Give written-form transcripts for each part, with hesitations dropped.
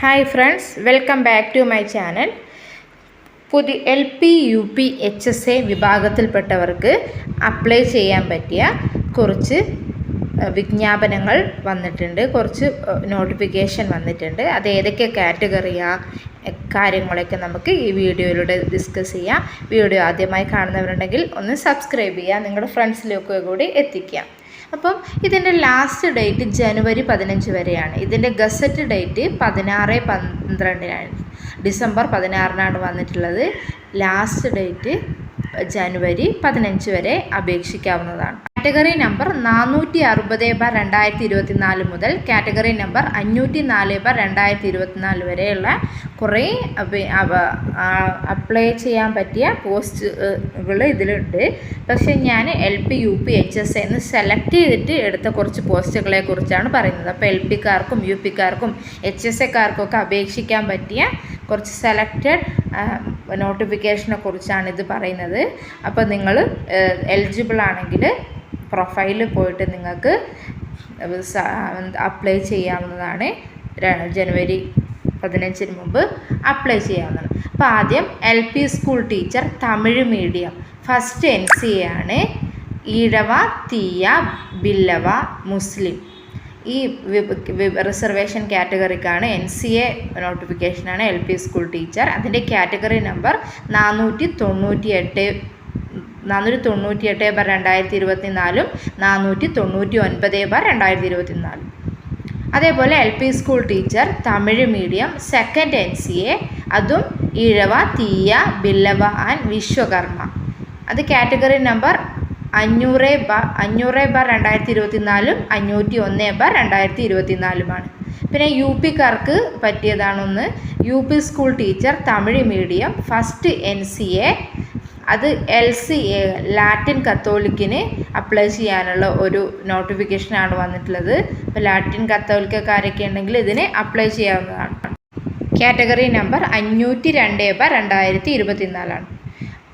Hi friends, welcome back to my channel. പുതിയ LP UP HSA വിഭാഗത്തിൽപ്പെട്ടവർക്ക് apply ചെയ്യാൻ പറ്റിയ കുറച്ച് വിജ്ഞാപനങ്ങൾ വന്നിട്ടുണ്ട്, കുറച്ച് നോട്ടിഫിക്കേഷൻ വന്നിട്ടുണ്ട്. അത് ഏതൊക്കെ കാര്യങ്ങളൊക്കെ നമുക്ക് ഈ വീഡിയോയിലൂടെ ഡിസ്കസ് ചെയ്യാം. വീഡിയോ ആദ്യമായി കാണുന്നവരുണ്ടെങ്കിൽ ഒന്ന് സബ്സ്ക്രൈബ് ചെയ്യുക, നിങ്ങളുടെ ഫ്രണ്ട്സിലേക്ക് കൂടി എത്തിക്കുക. അപ്പം ഇതിൻ്റെ ലാസ്റ്റ് ഡേറ്റ് ജനുവരി 15 വരെയാണ്. ഇതിൻ്റെ ഗസറ്റ് ഡേറ്റ് 16/12 ഡിസംബർ 16 വന്നിട്ടുള്ളത്. ലാസ്റ്റ് ഡേറ്റ് ജനുവരി 15 വരെ അപേക്ഷിക്കാവുന്നതാണ്. കാറ്റഗറി നമ്പർ 460/2024 മുതൽ കാറ്റഗറി നമ്പർ 504/2024 വരെയുള്ള കുറേ അപ്ലൈ ചെയ്യാൻ പറ്റിയ പോസ്റ്റുകൾ ഇതിലുണ്ട്. പക്ഷേ ഞാൻ LP UP HSA എന്ന് സെലക്ട് ചെയ്തിട്ട് എടുത്ത കുറച്ച് പോസ്റ്റുകളെ കുറിച്ചാണ് പറയുന്നത്. അപ്പോൾ LPക്കാർക്കും UPക്കാർക്കും HSAക്കാർക്കൊക്കെ അപേക്ഷിക്കാൻ പറ്റിയ കുറച്ച് സെലക്റ്റഡ് നോട്ടിഫിക്കേഷനെ കുറിച്ചാണ് ഇത് പറയുന്നത്. അപ്പോൾ നിങ്ങൾ എലിജിബിൾ ആണെങ്കിൽ പ്രൊഫൈലിൽ പോയിട്ട് നിങ്ങൾക്ക് അപ്ലൈ ചെയ്യാവുന്നതാണ്. ജനുവരി 15 മുമ്പ് അപ്ലൈ ചെയ്യാവുന്നതാണ്. അപ്പോൾ ആദ്യം LP school teacher Tamil medium first NCA ആണ്. ഈഴവ, തീയ, ബില്ലവ, മുസ്ലിം ഈ റിസർവേഷൻ കാറ്റഗറിക്കാണ് NCA നോട്ടിഫിക്കേഷനാണ് LP സ്കൂൾ ടീച്ചർ. അതിൻ്റെ കാറ്റഗറി നമ്പർ 498/2024 499/2024. അതേപോലെ LP school teacher Tamil medium second NCA, അതും ഈഴവ, തീയ, ബില്ലവ ആൻഡ് വിശ്വകർമ്മ. അത് കാറ്റഗറി നമ്പർ 500/2024 501/2024. പിന്നെ UPക്കാർക്ക് പറ്റിയതാണൊന്ന് UP school teacher Tamil medium first NCA, അത് LCA ലാറ്റിൻ കത്തോലിക്കിന് അപ്ലൈ ചെയ്യാനുള്ള ഒരു നോട്ടിഫിക്കേഷനാണ് വന്നിട്ടുള്ളത്. അപ്പോൾ ലാറ്റിൻ കത്തോലിക്കക്കാരൊക്കെ ഉണ്ടെങ്കിൽ ഇതിന് അപ്ലൈ ചെയ്യാവുന്നതാണ്. Category number 502/2024.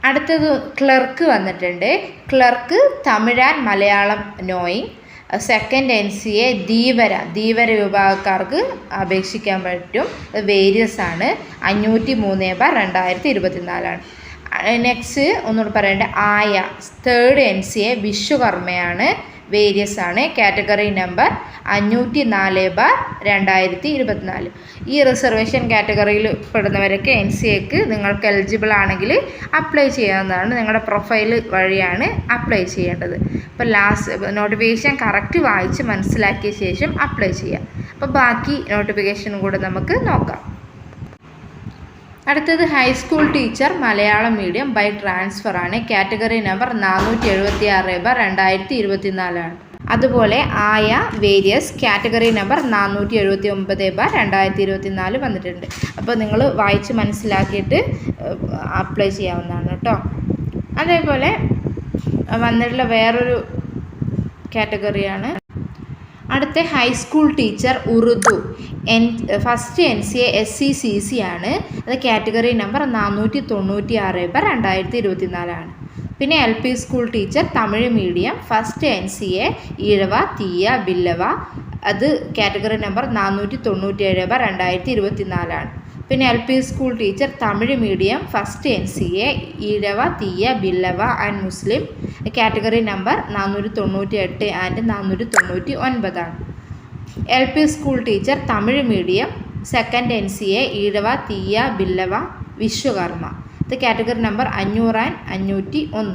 അടുത്തത് ക്ലർക്ക് വന്നിട്ടുണ്ട്. Clerk Tamil and Malayalam knowing second NCA Dheevara വിഭാഗക്കാർക്ക് അപേക്ഷിക്കാൻ പറ്റും. വേരിയസ് ആണ്. 503/2024. നെക്സ്റ്റ് ഒന്നുകൂടി പറയേണ്ട ആയ തേർഡ് NCA വിശ്വകർമ്മയാണ്. വേരിയസ് ആണ്. Category number 504/2024. ഈ റിസർവേഷൻ കാറ്റഗറിയിൽ പെടുന്നവരൊക്കെ NCAക്ക് നിങ്ങൾക്ക് എലിജിബിൾ ആണെങ്കിൽ അപ്ലൈ ചെയ്യാവുന്നതാണ്. നിങ്ങളുടെ പ്രൊഫൈൽ വഴിയാണ് അപ്ലൈ ചെയ്യേണ്ടത്. അപ്പോൾ ലാസ്റ്റ് നോട്ടിഫിക്കേഷൻ കറക്റ്റ് വായിച്ച് മനസ്സിലാക്കിയ ശേഷം അപ്ലൈ ചെയ്യാം. അപ്പോൾ ബാക്കി നോട്ടിഫിക്കേഷനും കൂടെ നമുക്ക് നോക്കാം. അടുത്തത് high school teacher Malayalam medium by transfer ആണ്. Category number 476/2024. അതുപോലെ ആയ വേരിയസ് കാറ്റഗറി നമ്പർ 479/2024 വന്നിട്ടുണ്ട്. അപ്പോൾ നിങ്ങൾ വായിച്ച് മനസ്സിലാക്കിയിട്ട് അപ്ലൈ ചെയ്യാവുന്നതാണ് കേട്ടോ. അതേപോലെ വന്നിട്ടുള്ള വേറൊരു കാറ്റഗറിയാണ് അടുത്ത high school teacher Urdu first NCA SCCC ആണ്. അത് കാറ്റഗറി നമ്പർ 496/2024. പിന്നെ LP school teacher Tamil medium first NCA Ezhava, Thiyya, Billava, അത് കാറ്റഗറി നമ്പർ 497/2024. പിന്നെ LP school teacher Tamil medium first NCA Ezhava, Thiyya, Billava and Muslim category number 498 and 499. LP school teacher Tamil medium second NCA Ezhava, Thiyya, Billava, Vishwakarma, ഇത് category number 500 and 501.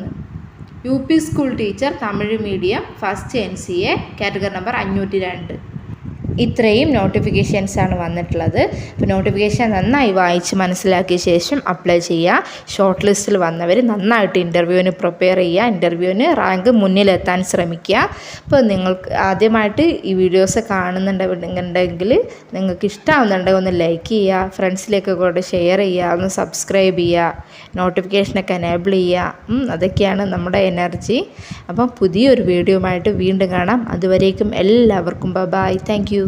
UP school teacher Tamil medium first NCA category number 502. ഇത്രയും നോട്ടിഫിക്കേഷൻസാണ് വന്നിട്ടുള്ളത്. അപ്പോൾ notification നന്നായി വായിച്ച് മനസ്സിലാക്കിയ ശേഷം apply ചെയ്യുക. ഷോർട്ട് ലിസ്റ്റിൽ വന്നവർ നന്നായിട്ട് ഇൻ്റർവ്യൂവിന് പ്രിപ്പയർ ചെയ്യുക. ഇൻ്റർവ്യൂവിന് റാങ്ക് മുന്നിലെത്താൻ ശ്രമിക്കുക. അപ്പോൾ നിങ്ങൾക്ക് ആദ്യമായിട്ട് ഈ വീഡിയോസ് കാണുന്നുണ്ടെങ്കിൽ നിങ്ങൾക്ക് ഇഷ്ടമാവുന്നുണ്ടെങ്കിൽ ഒന്ന് ലൈക്ക് ചെയ്യുക, ഫ്രണ്ട്സിലേക്ക് കൂടെ ഷെയർ ചെയ്യുക, ഒന്ന് സബ്സ്ക്രൈബ് ചെയ്യുക, നോട്ടിഫിക്കേഷനൊക്കെ എനേബിൾ ചെയ്യുക. അതൊക്കെയാണ് നമ്മുടെ എനർജി. അപ്പം പുതിയൊരു വീഡിയോയുമായിട്ട് വീണ്ടും കാണാം. അതുവരേക്കും എല്ലാവർക്കും ബൈ. Thank you.